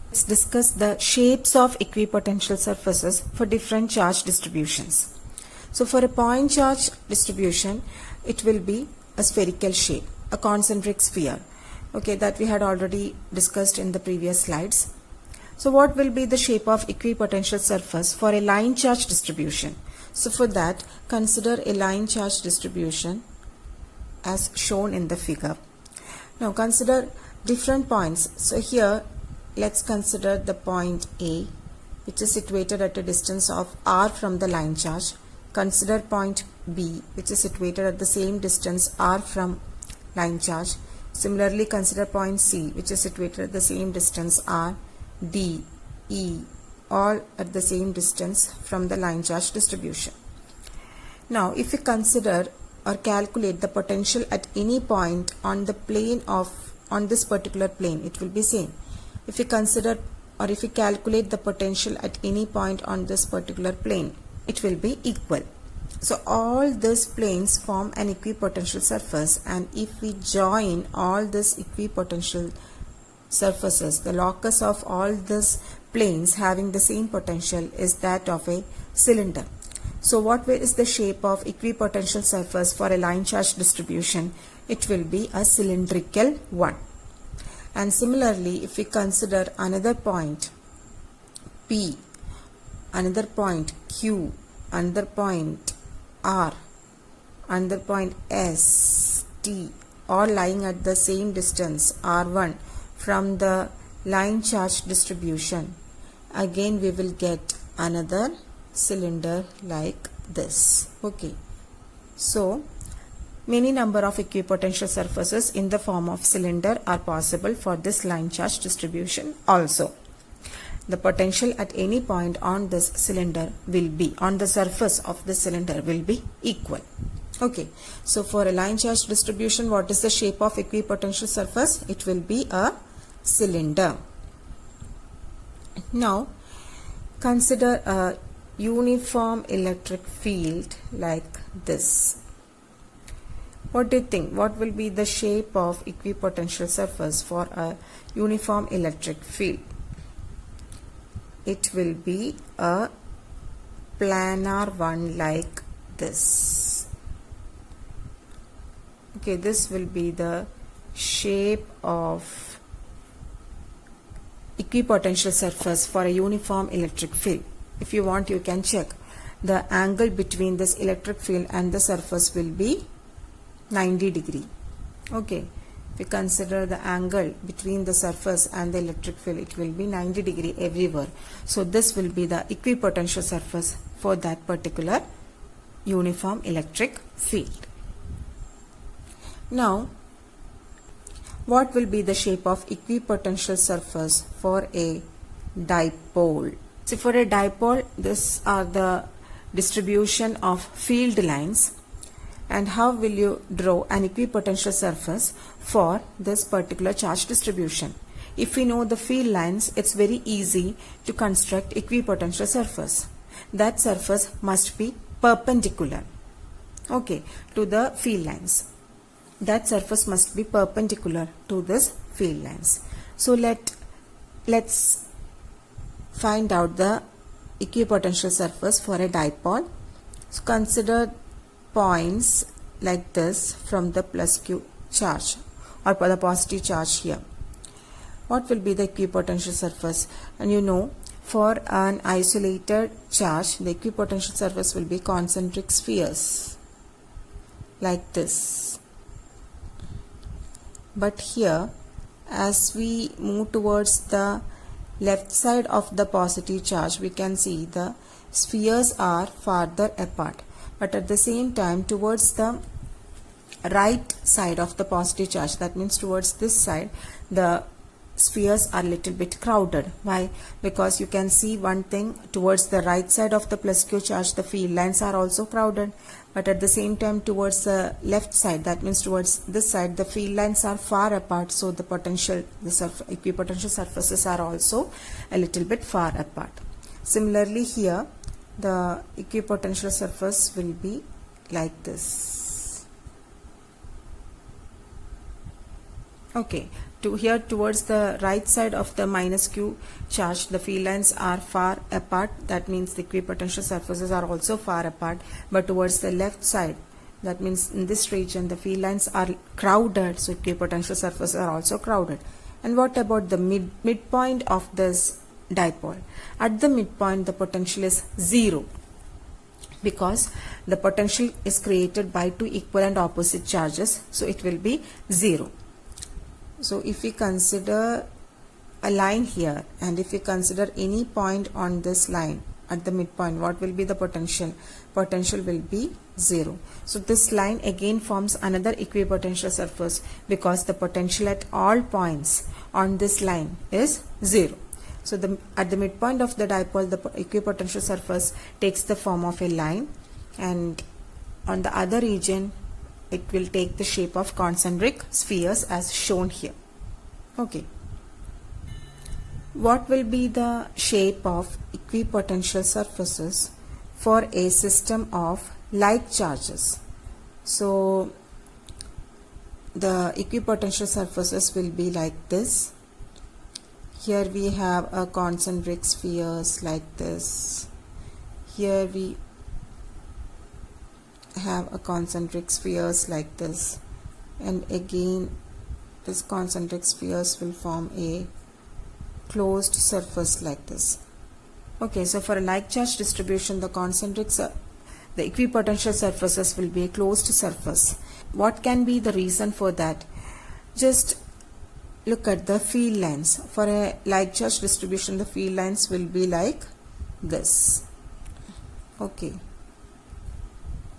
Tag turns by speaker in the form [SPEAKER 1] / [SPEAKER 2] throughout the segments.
[SPEAKER 1] Let's discuss the shapes of equipotential surfaces for different charge distributions. So for a point charge distribution, it will be a spherical shape, a concentric sphere. Okay, that we had already discussed in the previous slides. So what will be the shape of equipotential surface for a line charge distribution? So for that, consider a line charge distribution as shown in the figure. Now consider different points. So here let's consider the point A, which is situated at a distance of r from the line charge. Consider point B, which is situated at the same distance r from line charge. Similarly, consider point C, which is situated at the same distance r, D, E, all at the same distance from the line charge distribution. Now, if we consider or calculate the potential at any point on the plane on this particular plane, it will be same. If we consider or if we calculate the potential at any point on this particular plane, it will be equal. So all these planes form an equipotential surface, and if we join all these equipotential surfaces, the locus of all these planes having the same potential is that of a cylinder. So what is the shape of equipotential surface for a line charge distribution? It will be a cylindrical one. And similarly, if we consider another point P, another point Q, another point R, another point S, T, all lying at the same distance R1 from the line charge distribution, again we will get another cylinder like this. Okay, so many number of equipotential surfaces in the form of cylinder are possible for this line charge distribution also. The potential at any point on this cylinder will be, on the surface of the cylinder will be equal. Okay, so for a line charge distribution, what is the shape of equipotential surface? It will be a cylinder. Now, consider a uniform electric field like this. What do you think? What will be the shape of equipotential surface for a uniform electric field? It will be a planar one like this. Okay, this will be the shape of equipotential surface for a uniform electric field. If you want, you can check. The angle between this electric field and the surface will be 90 degree. Okay, if we consider the angle between the surface and the electric field, it will be 90 degree everywhere. So this will be the equipotential surface for that particular uniform electric field. Now, what will be the shape of equipotential surface for a dipole? So for a dipole, these are the distribution of field lines. And how will you draw an equipotential surface for this particular charge distribution? If we know the field lines, it's very easy to construct equipotential surface. That surface must be perpendicular, okay, to the field lines. That surface must be perpendicular to this field lines. So let's find out the equipotential surface for a dipole. So consider points like this from the plus Q charge or the positive charge here. What will be the equipotential surface? And you know, for an isolated charge, the equipotential surface will be concentric spheres like this. But here, as we move towards the left side of the positive charge, we can see the spheres are farther apart. But at the same time, towards the right side of the positive charge, that means towards this side, the spheres are little bit crowded. Why? Because you can see one thing, towards the right side of the plus Q charge, the field lines are also crowded. But at the same time, towards the left side, that means towards this side, the field lines are far apart. So the equipotential surfaces are also a little bit far apart. Similarly here, the equipotential surface will be like this. Okay, to here towards the right side of the minus q charge, the field lines are far apart. That means the equipotential surfaces are also far apart. But towards the left side, that means in this region, the field lines are crowded. So equipotential surfaces are also crowded. And what about the midpoint of this dipole? At the midpoint, the potential is 0, because the potential is created by two equal and opposite charges. So it will be 0. So if we consider a line here, and if we consider any point on this line at the midpoint, what will be the potential? Potential will be 0. So this line again forms another equipotential surface, because the potential at all points on this line is 0. So at the midpoint of the dipole, the equipotential surface takes the form of a line, and on the other region it will take the shape of concentric spheres as shown here. Okay. What will be the shape of equipotential surfaces for a system of like charges? So the equipotential surfaces will be like this. Here we have a concentric spheres like this. Here we have a concentric spheres like this, and again this concentric spheres will form a closed surface like this. Okay, so for a like charge distribution, the equipotential surfaces will be a closed surface. What can be the reason for that? Just look at the field lines. For a like charge distribution, the field lines will be like this. Okay.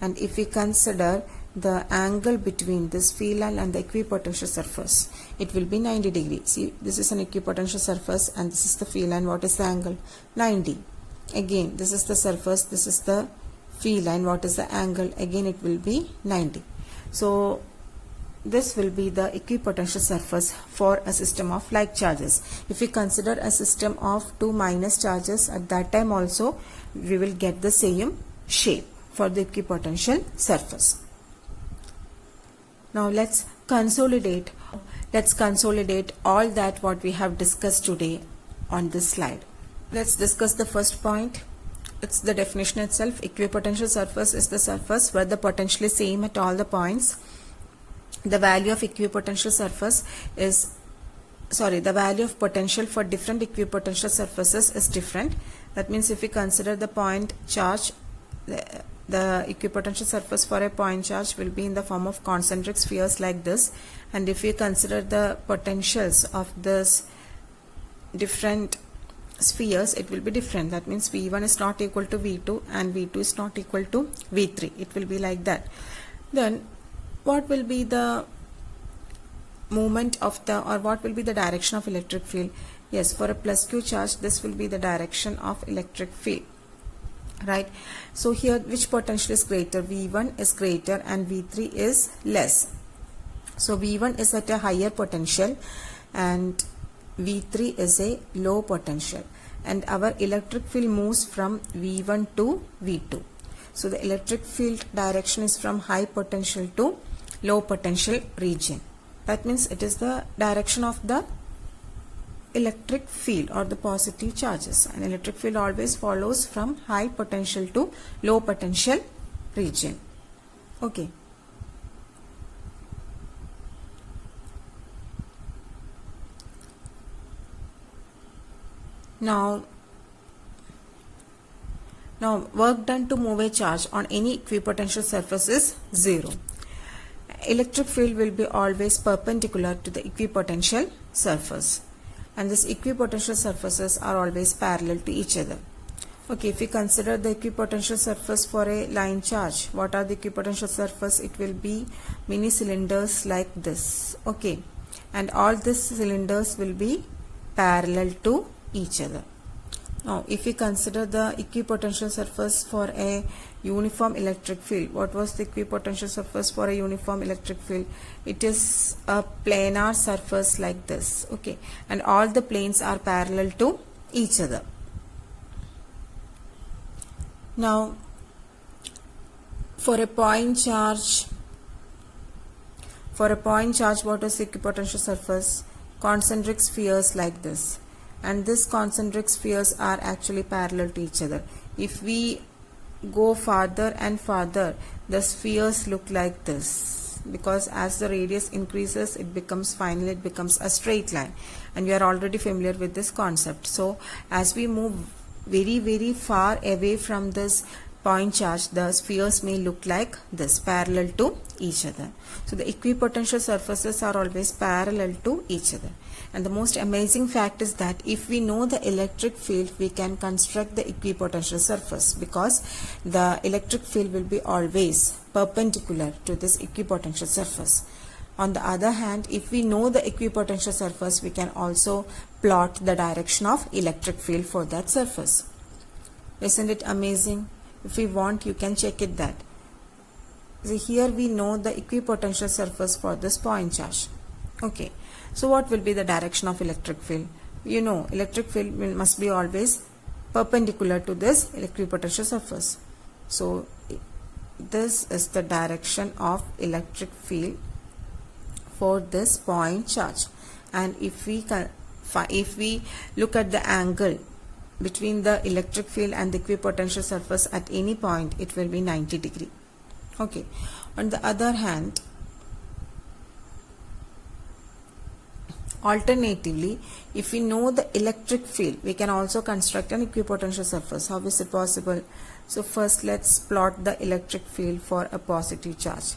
[SPEAKER 1] And if we consider the angle between this field line and the equipotential surface, it will be 90 degrees. See, this is an equipotential surface and this is the field line. What is the angle? 90. Again, this is the surface, this is the field line. What is the angle? Again, it will be 90. So this will be the equipotential surface for a system of like charges. If we consider a system of two minus charges, at that time also we will get the same shape for the equipotential surface. Now let's consolidate all that what we have discussed today on this slide. Let's discuss the first point. It's the definition itself. Equipotential surface is the surface where the potential is same at all the points. The value of equipotential surface is the value of potential for different equipotential surfaces is different. That means if we consider the point charge, the equipotential surface for a point charge will be in the form of concentric spheres like this, and if we consider the potentials of this different spheres, it will be different. That means V1 is not equal to V2 and V2 is not equal to V3. It will be like that. Then what will be the movement of what will be the direction of electric field? Yes, for a plus Q charge, this will be the direction of electric field. Right. So here which potential is greater? V1 is greater and V3 is less. So V1 is at a higher potential and V3 is a low potential, and our electric field moves from V1 to V2. So the electric field direction is from high potential to low potential region. That means it is the direction of the electric field or the positive charges, and electric field always follows from high potential to low potential region. Okay. Now work done to move a charge on any equipotential surface is 0. Electric field will be always perpendicular to the equipotential surface, and these equipotential surfaces are always parallel to each other. Okay, if we consider the equipotential surface for a line charge, what are the equipotential surface? It will be mini cylinders like this. Okay, and all these cylinders will be parallel to each other. Now, if we consider the equipotential surface for a uniform electric field, what was the equipotential surface for a uniform electric field? It is a planar surface like this. Okay, and all the planes are parallel to each other. Now, for a point charge, For a point charge, what is the equipotential surface? Concentric spheres like this. And these concentric spheres are actually parallel to each other. If we go farther and farther, the spheres look like this, because as the radius increases, finally it becomes a straight line, and we are already familiar with this concept. So as we move very, very far away from this point charge, the spheres may look like this, parallel to each other. So the equipotential surfaces are always parallel to each other. And the most amazing fact is that if we know the electric field, we can construct the equipotential surface, because the electric field will be always perpendicular to this equipotential surface. On the other hand, if we know the equipotential surface, we can also plot the direction of electric field for that surface. Isn't it amazing? If we want, you can check it that. See, here we know the equipotential surface for this point charge. Okay. So what will be the direction of electric field? You know, electric field must be always perpendicular to this equipotential surface. So this is the direction of electric field for this point charge. And if we look at the angle between the electric field and the equipotential surface at any point, it will be 90 degree. Okay. On the other hand, alternatively, if we know the electric field, we can also construct an equipotential surface. How is it possible? So first, let's plot the electric field for a positive charge.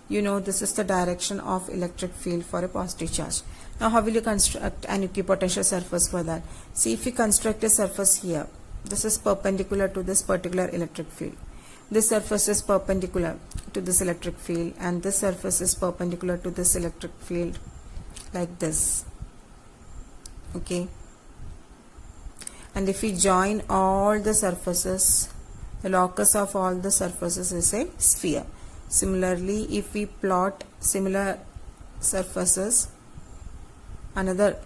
[SPEAKER 1] You know, this is the direction of electric field for a positive charge. Now how will you construct an equipotential surface for that? See, if we construct a surface here, this is perpendicular to this particular electric field. This surface is perpendicular to this electric field, and this surface is perpendicular to this electric field, like this. Okay. And if we join all the surfaces, the locus of all the surfaces is a sphere. Similarly, if we plot similar surfaces, another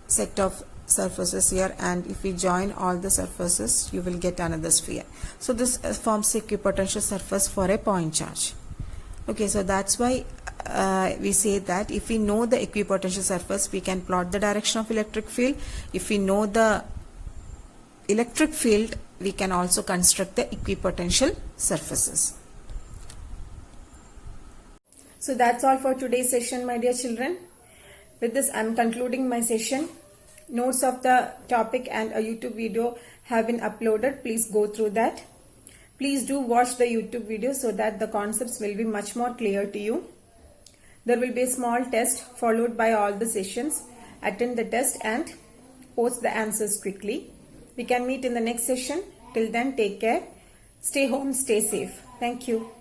[SPEAKER 1] set of surfaces here, and if we join all the surfaces, you will get another sphere. So this forms the equipotential surface for a point charge. Okay, so that's why we say that if we know the equipotential surface, we can plot the direction of electric field. If we know the electric field, we can also construct the equipotential surfaces. So that's all for today's session, my dear children. With this, I am concluding my session. Notes of the topic and a YouTube video have been uploaded. Please go through that. Please do watch the YouTube video so that the concepts will be much more clear to you. There will be a small test followed by all the sessions. Attend the test and post the answers quickly. We can meet in the next session. Till then, take care. Stay home, stay safe. Thank you.